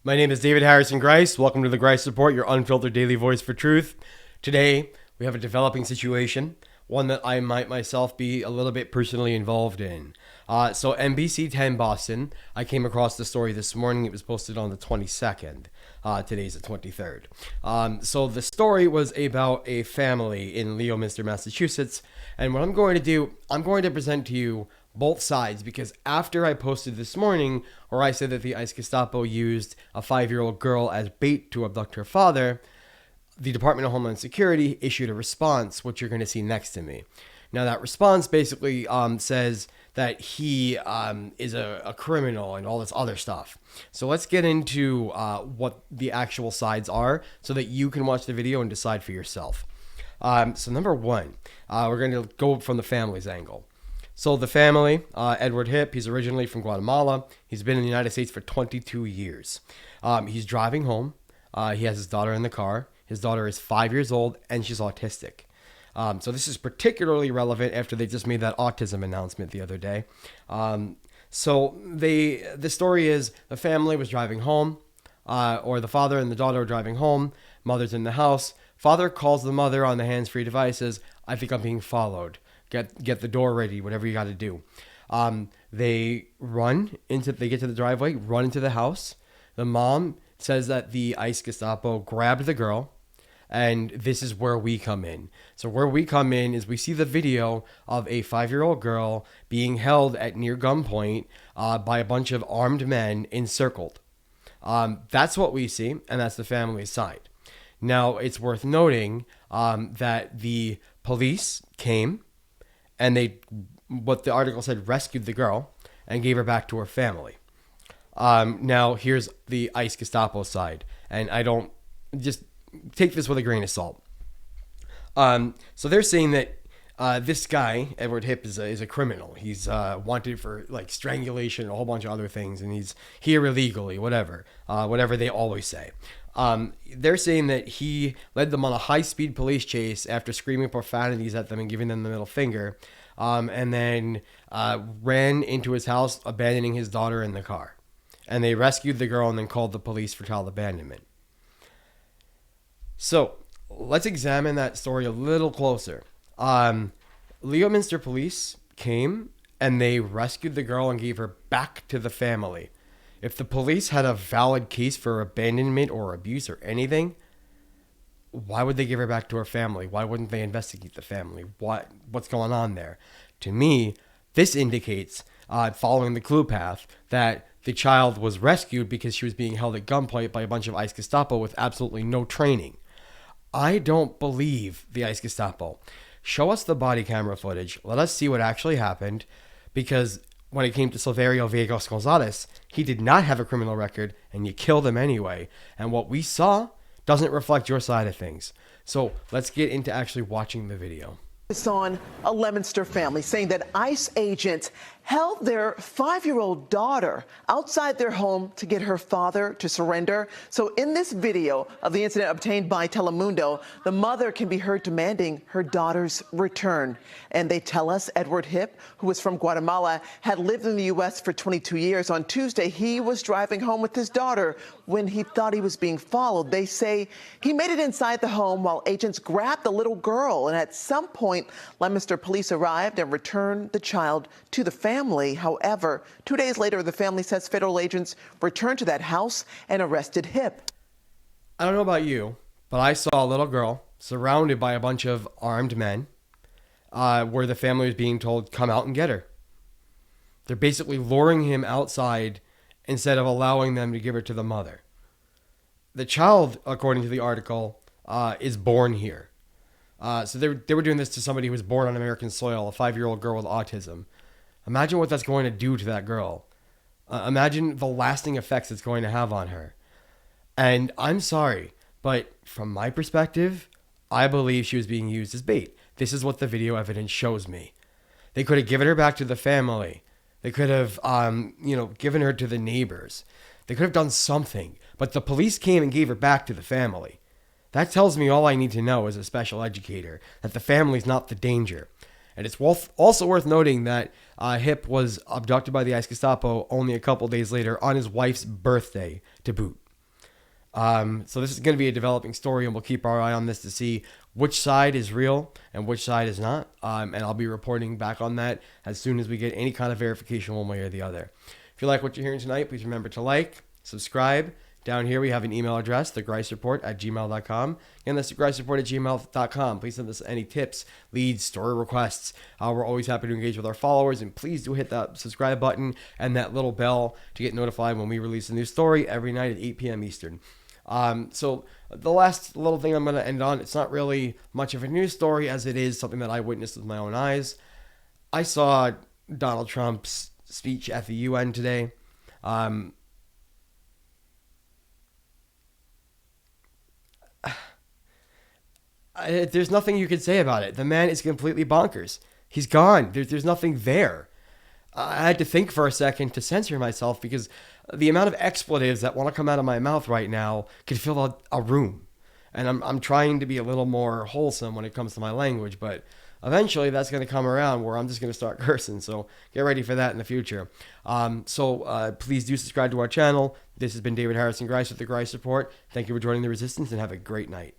My name is David Harrison Greis. Welcome to the Greis Report, your unfiltered daily voice for truth. Today, we have a developing situation, one that I might myself be a little bit personally involved in. So NBC 10 Boston, I came across the story this morning. It was posted on the 22nd. Today's the 23rd. So the story was about a family in Leominster, Massachusetts. And what I'm going to do, I'm going to present to you both sides, because after I posted this morning where I said that the ICE Gestapo used a 5-year-old girl as bait to abduct her father, the Department of Homeland Security issued a response, which you're going to see next to me. Now, that response basically says that he is a criminal and all this other stuff. So let's get into what the actual sides are so that you can watch the video and decide for yourself. So number one, we're going to go from the family's angle. So the family, Edward Hipp, he's originally from Guatemala. He's been in the United States for 22 years. He's driving home. He has his daughter in the car. His daughter is 5 years old and she's autistic. So this is particularly relevant after they just made that autism announcement the other day. So the story is the family was driving home, or the father and the daughter are driving home. Mother's in the house. Father calls the mother on the hands-free device, says, "I think I'm being followed. Get the door ready, whatever you got to do." They get to the driveway, run into the house. The mom says that the ICE Gestapo grabbed the girl, and this is where we come in. So where we come in is we see the video of a 5-year-old girl being held at near gunpoint by a bunch of armed men encircled. That's what we see, and that's the family's side. Now, it's worth noting that the police came, and they, what the article said, rescued the girl and gave her back to her family. Now, here's the ICE Gestapo side, and I don't, just take this with a grain of salt. So they're saying that this guy, Edward Hipp, is a criminal. He's wanted for like strangulation and a whole bunch of other things, and he's here illegally, whatever they always say. They're saying that he led them on a high-speed police chase after screaming profanities at them and giving them the middle finger, and then ran into his house, abandoning his daughter in the car. And they rescued the girl and then called the police for child abandonment. So let's examine that story a little closer. Leominster police came and they rescued the girl and gave her back to the family. If the police had a valid case for abandonment or abuse or anything, why would they give her back to her family? Why wouldn't they investigate the family? What's going on there? To me, this indicates, following the clue path, that the child was rescued because she was being held at gunpoint by a bunch of ICE Gestapo with absolutely no training. I don't believe the ICE Gestapo. Show us the body camera footage. Let us see what actually happened, because when it came to Silverio Villegas Gonzalez, he did not have a criminal record, and you killed him anyway. And what we saw doesn't reflect your side of things. So let's get into actually watching the video. It's on a Leominster family saying that ICE agents held their 5-year-old daughter outside their home to get her father to surrender. So in this video of the incident obtained by Telemundo, the mother can be heard demanding her daughter's return. And they tell us Edward Hipp, who was from Guatemala, had lived in the U.S. for 22 years. On Tuesday, he was driving home with his daughter when he thought he was being followed. They say he made it inside the home while agents grabbed the little girl. And at some point, Leominster police arrived and returned the child to the family. However, 2 days later, the family says federal agents returned to that house and arrested Hipp. I don't know about you, but I saw a little girl surrounded by a bunch of armed men, where the family was being told, "Come out and get her." They're basically luring him outside instead of allowing them to give her to the mother. The child, according to the article, is born here. So they were doing this to somebody who was born on American soil, a 5-year-old girl with autism. Imagine what that's going to do to that girl. Imagine the lasting effects it's going to have on her. And I'm sorry, but from my perspective, I believe she was being used as bait. This is what the video evidence shows me. They could have given her back to the family. They could have, given her to the neighbors. They could have done something. But the police came and gave her back to the family. That tells me all I need to know as a special educator, that the family's not the danger. And it's also worth noting that Hipp was abducted by the ICE Gestapo only a couple days later on his wife's birthday to boot. So this is going to be a developing story, and we'll keep our eye on this to see which side is real and which side is not. And I'll be reporting back on that as soon as we get any kind of verification one way or the other. If you like what you're hearing tonight, please remember to like, subscribe. Down here, we have an email address, thegreisreport@gmail.com. Again, that's thegreisreport@gmail.com. Please send us any tips, leads, story requests. We're always happy to engage with our followers, and please do hit that subscribe button and that little bell to get notified when we release a new story every night at 8 p.m. Eastern. So the last little thing I'm going to end on, it's not really much of a news story as it is something that I witnessed with my own eyes. I saw Donald Trump's speech at the UN today. There's nothing you could say about it. The man is completely bonkers. He's gone. There's nothing there. I had to think for a second to censor myself because the amount of expletives that want to come out of my mouth right now could fill a room. And I'm trying to be a little more wholesome when it comes to my language, but eventually that's going to come around where I'm just going to start cursing. So get ready for that in the future. Please do subscribe to our channel. This has been David Harrison Greis with the Greis Report. Thank you for joining the resistance and have a great night.